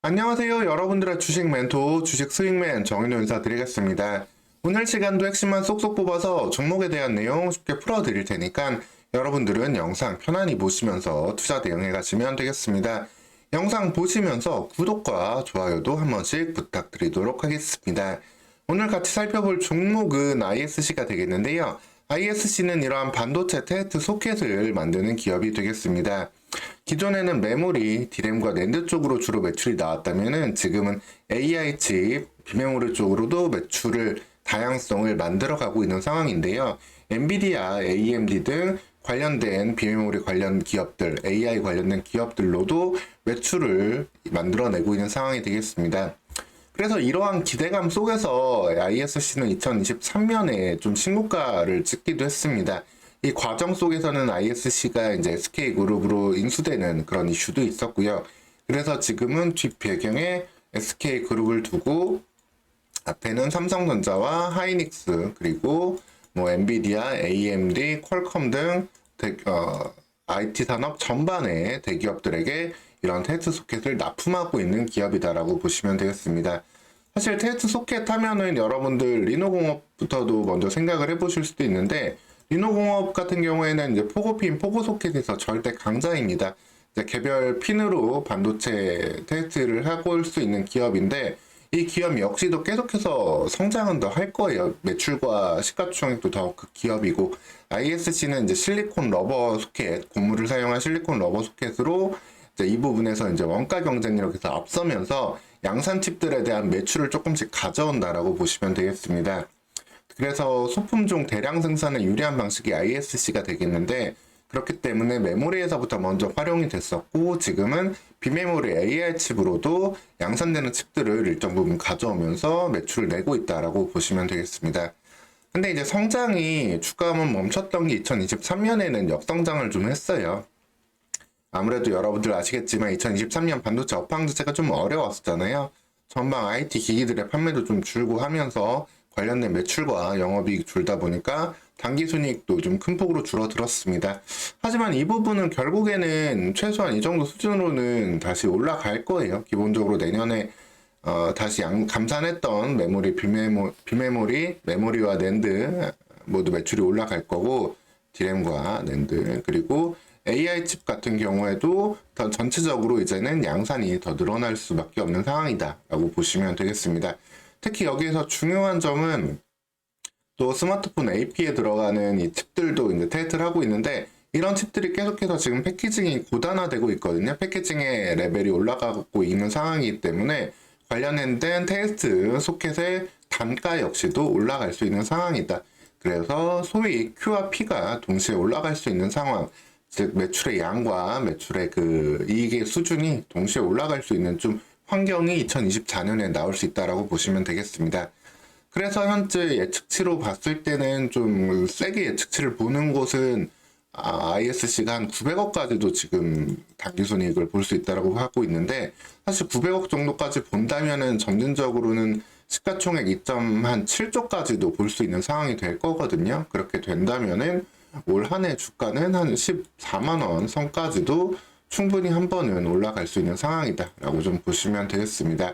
안녕하세요. 여러분들의 주식 멘토, 주식 스윙맨 정인호 인사드리겠습니다. 오늘 시간도 핵심만 쏙쏙 뽑아서 종목에 대한 내용 쉽게 풀어드릴 테니까 여러분들은 영상 편안히 보시면서 투자 대응해 가시면 되겠습니다. 영상 보시면서 구독과 좋아요도 한 번씩 부탁드리도록 하겠습니다. 오늘 같이 살펴볼 종목은 ISC가 되겠는데요. ISC는 이러한 반도체 테스트 소켓을 만드는 기업이 되겠습니다. 기존에는 메모리, D램과 낸드 쪽으로 주로 매출이 나왔다면은 지금은 AI 칩, 비메모리 쪽으로도 매출을 다양성을 만들어가고 있는 상황인데요. 엔비디아, AMD 등 관련된 비메모리 관련 기업들, AI 관련된 기업들로도 매출을 만들어내고 있는 상황이 되겠습니다. 그래서 이러한 기대감 속에서 ISC는 2023년에 좀 신고가를 찍기도 했습니다. 이 과정 속에서는 ISC가 이제 SK그룹으로 인수되는 그런 이슈도 있었고요. 그래서 지금은 뒷배경에 SK그룹을 두고 앞에는 삼성전자와 하이닉스 그리고 뭐 엔비디아, AMD, 퀄컴 등 IT 산업 전반의 대기업들에게 이런 테스트 소켓을 납품하고 있는 기업이다라고 보시면 되겠습니다. 사실 테스트 소켓 하면은 여러분들 리노공업부터도 먼저 생각을 해보실 수도 있는데 리노공업 같은 경우에는 이제 포고핀, 포고소켓에서 절대 강자입니다. 이제 개별 핀으로 반도체 테스트를 하고 올 수 있는 기업인데 이 기업 역시도 계속해서 성장은 더 할 거예요. 매출과 시가총액도 더 그 기업이고 ISC는 이제 실리콘 러버 소켓, 고무를 사용한 실리콘 러버 소켓으로 이제 이 부분에서 이제 원가 경쟁력에서 앞서면서 양산 칩들에 대한 매출을 조금씩 가져온다라고 보시면 되겠습니다. 그래서 소품종 대량 생산에 유리한 방식이 ISC가 되겠는데 그렇기 때문에 메모리에서부터 먼저 활용이 됐었고 지금은 비메모리 AI 칩으로도 양산되는 칩들을 일정 부분 가져오면서 매출을 내고 있다라고 보시면 되겠습니다. 근데 이제 성장이 주가만 멈췄던 게 2023년에는 역성장을 좀 했어요. 아무래도 여러분들 아시겠지만 2023년 반도체 업황 자체가 좀 어려웠었잖아요. 전방 IT 기기들의 판매도 좀 줄고 하면서 관련된 매출과 영업이익 줄다 보니까 당기순이익도 좀 큰 폭으로 줄어들었습니다. 하지만 이 부분은 결국에는 최소한 이 정도 수준으로는 다시 올라갈 거예요. 기본적으로 내년에 다시 감산했던 메모리, 비메모리, 메모리와 낸드 모두 매출이 올라갈 거고 D램과 낸드 그리고 AI 칩 같은 경우에도 더 전체적으로 이제는 양산이 더 늘어날 수밖에 없는 상황이다 라고 보시면 되겠습니다. 특히 여기에서 중요한 점은 또 스마트폰 AP에 들어가는 이 칩들도 이제 테스트를 하고 있는데 이런 칩들이 계속해서 지금 패키징이 고단화되고 있거든요. 패키징의 레벨이 올라가고 있는 상황이기 때문에 관련된 테스트 소켓의 단가 역시도 올라갈 수 있는 상황이다. 그래서 소위 Q와 P가 동시에 올라갈 수 있는 상황, 즉 매출의 양과 매출의 그 이익의 수준이 동시에 올라갈 수 있는 좀 환경이 2024년에 나올 수 있다라고 보시면 되겠습니다. 그래서 현재 예측치로 봤을 때는 좀 세게 예측치를 보는 곳은 ISC가 한 900억까지도 지금 당기순이익을 볼 수 있다라고 하고 있는데 사실 900억 정도까지 본다면은 점진적으로는 시가총액 2.7조까지도 볼 수 있는 상황이 될 거거든요. 그렇게 된다면은 올 한 해 주가는 한 14만원 선까지도 충분히 한 번은 올라갈 수 있는 상황이다 라고 좀 보시면 되겠습니다.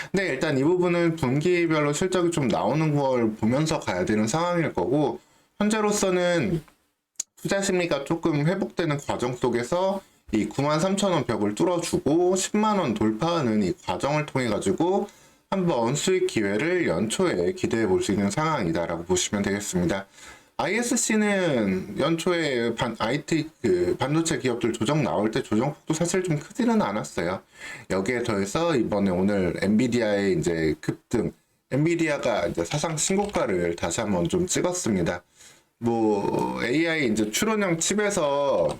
근데 일단 이 부분은 분기별로 실적이 좀 나오는 걸 보면서 가야 되는 상황일 거고 현재로서는 투자 심리가 조금 회복되는 과정 속에서 이 93,000원 벽을 뚫어주고 10만원 돌파하는 이 과정을 통해 가지고 한번 수익 기회를 연초에 기대해 볼 수 있는 상황이다 라고 보시면 되겠습니다. ISC는 연초에 IT 반도체 기업들 조정 나올 때 조정폭도 사실 좀 크지는 않았어요. 여기에 더해서 이번에 오늘 엔비디아의 이제 급등, 엔비디아가 이제 사상 신고가를 다시 한번 좀 찍었습니다. 뭐 AI 이제 추론형 칩에서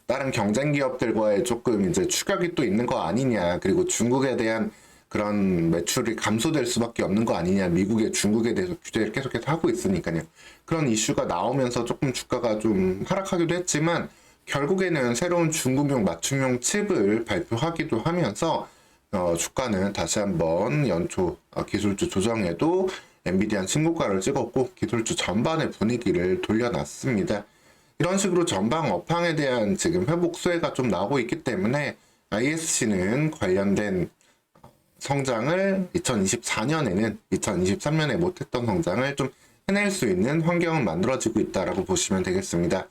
다른 경쟁 기업들과의 조금 이제 추격이 또 있는 거 아니냐, 그리고 중국에 대한 그런 매출이 감소될 수밖에 없는 거 아니냐, 미국의 중국에 대해서 규제를 계속해서 하고 있으니까요. 그런 이슈가 나오면서 조금 주가가 좀 하락하기도 했지만 결국에는 새로운 중국용 맞춤형 칩을 발표하기도 하면서 주가는 다시 한번 연초 기술주 조정에도 엔비디아 신고가를 찍었고 기술주 전반의 분위기를 돌려놨습니다. 이런 식으로 전방 업황에 대한 지금 회복 수혜가 좀 나오고 있기 때문에 ISC는 관련된 성장을 2024년에는 2023년에 못했던 성장을 좀 해낼 수 있는 환경은 만들어지고 있다라고 보시면 되겠습니다.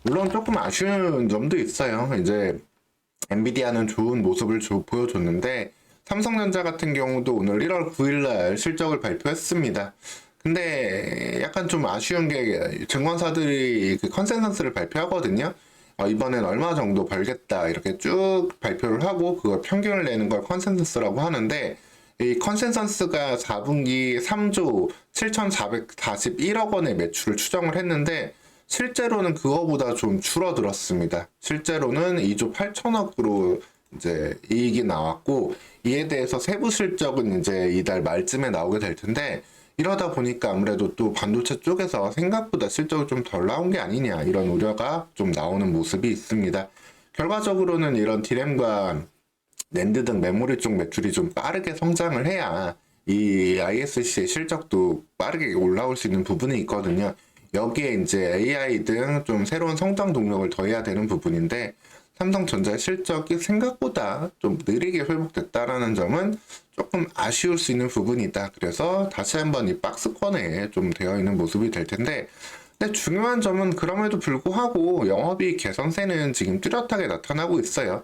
물론 조금 아쉬운 점도 있어요. 이제 엔비디아는 좋은 모습을 보여줬는데 삼성전자 같은 경우도 오늘 1월 9일날 실적을 발표했습니다. 근데 약간 좀 아쉬운 게 증권사들이 그 컨센서스를 발표하거든요. 이번엔 얼마 정도 벌겠다 이렇게 쭉 발표를 하고 그걸 평균을 내는 걸 컨센서스라고 하는데 이 컨센서스가 4분기 3조 7,441억 원의 매출을 추정을 했는데 실제로는 그거보다 좀 줄어들었습니다. 실제로는 2조 8천억으로 이제 이익이 나왔고 이에 대해서 세부 실적은 이제 이달 말쯤에 나오게 될 텐데 이러다 보니까 아무래도 또 반도체 쪽에서 생각보다 실적이 좀 덜 나온 게 아니냐 이런 우려가 좀 나오는 모습이 있습니다. 결과적으로는 이런 디램과 낸드 등 메모리 쪽 매출이 좀 빠르게 성장을 해야 이 ISC의 실적도 빠르게 올라올 수 있는 부분이 있거든요. 여기에 이제 AI 등 좀 새로운 성장 동력을 더해야 되는 부분인데 삼성전자의 실적이 생각보다 좀 느리게 회복됐다라는 점은 조금 아쉬울 수 있는 부분이다. 그래서 다시 한번 이 박스권에 좀 되어 있는 모습이 될 텐데 근데 중요한 점은 그럼에도 불구하고 영업이익 개선세는 지금 뚜렷하게 나타나고 있어요.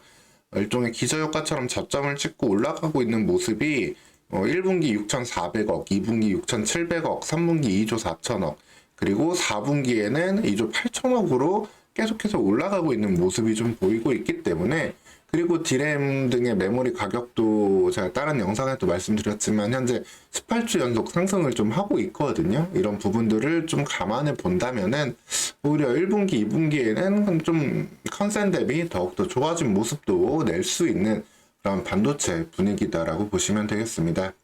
일종의 기저효과처럼 저점을 찍고 올라가고 있는 모습이 1분기 6,400억, 2분기 6,700억, 3분기 2조 4천억, 그리고 4분기에는 2조 8천억으로 계속해서 올라가고 있는 모습이 좀 보이고 있기 때문에 그리고 디램 등의 메모리 가격도 제가 다른 영상에도 말씀드렸지만 현재 18주 연속 상승을 좀 하고 있거든요. 이런 부분들을 좀 감안해 본다면은 오히려 1분기, 2분기에는 좀 컨센 대비 더욱더 좋아진 모습도 낼 수 있는 그런 반도체 분위기다라고 보시면 되겠습니다.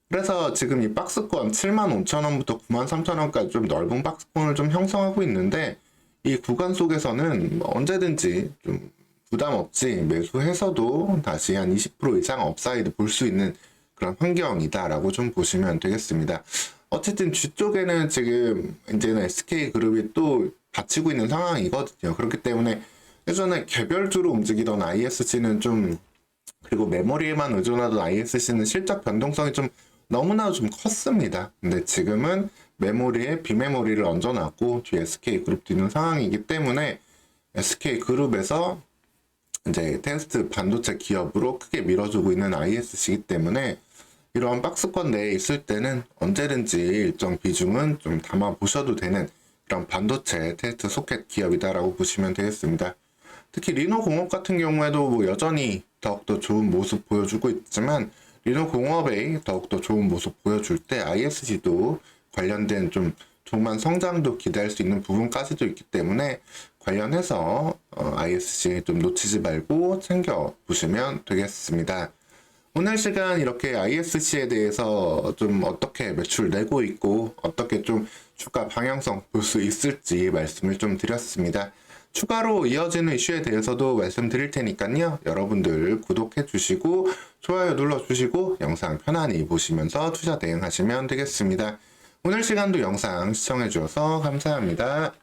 그래서 지금 이 박스권 75,000원부터 93,000원까지 좀 넓은 박스권을 좀 형성하고 있는데 이 구간 속에서는 언제든지 좀 부담 없이 매수해서도 다시 한 20% 이상 업사이드 볼 수 있는 그런 환경이다라고 좀 보시면 되겠습니다. 어쨌든 뒤쪽에는 지금 이제는 SK그룹이 또 받치고 있는 상황이거든요. 그렇기 때문에 예전에 개별주로 움직이던 ISC는 좀 그리고 메모리에만 의존하던 ISC는 실적 변동성이 좀 너무나 좀 컸습니다. 근데 지금은 메모리에 비메모리를 얹어놨고 뒤에 SK그룹도 있는 상황이기 때문에 SK그룹에서 이제 테스트 반도체 기업으로 크게 밀어주고 있는 ISC이기 때문에 이러한 박스권 내에 있을 때는 언제든지 일정 비중은 좀 담아 보셔도 되는 그런 반도체 테스트 소켓 기업이다라고 보시면 되겠습니다. 특히 리노공업 같은 경우에도 뭐 여전히 더욱더 좋은 모습 보여주고 있지만 리노공업에 더욱더 좋은 모습 보여줄 때 ISC도 관련된 좀 조만 성장도 기대할 수 있는 부분까지도 있기 때문에 관련해서 ISC 좀 놓치지 말고 챙겨 보시면 되겠습니다. 오늘 시간 이렇게 ISC에 대해서 좀 어떻게 매출 내고 있고 어떻게 좀 주가 방향성 볼 수 있을지 말씀을 좀 드렸습니다. 추가로 이어지는 이슈에 대해서도 말씀드릴 테니까요. 여러분들 구독해 주시고 좋아요 눌러 주시고 영상 편안히 보시면서 투자 대응하시면 되겠습니다. 오늘 시간도 영상 시청해 주셔서 감사합니다.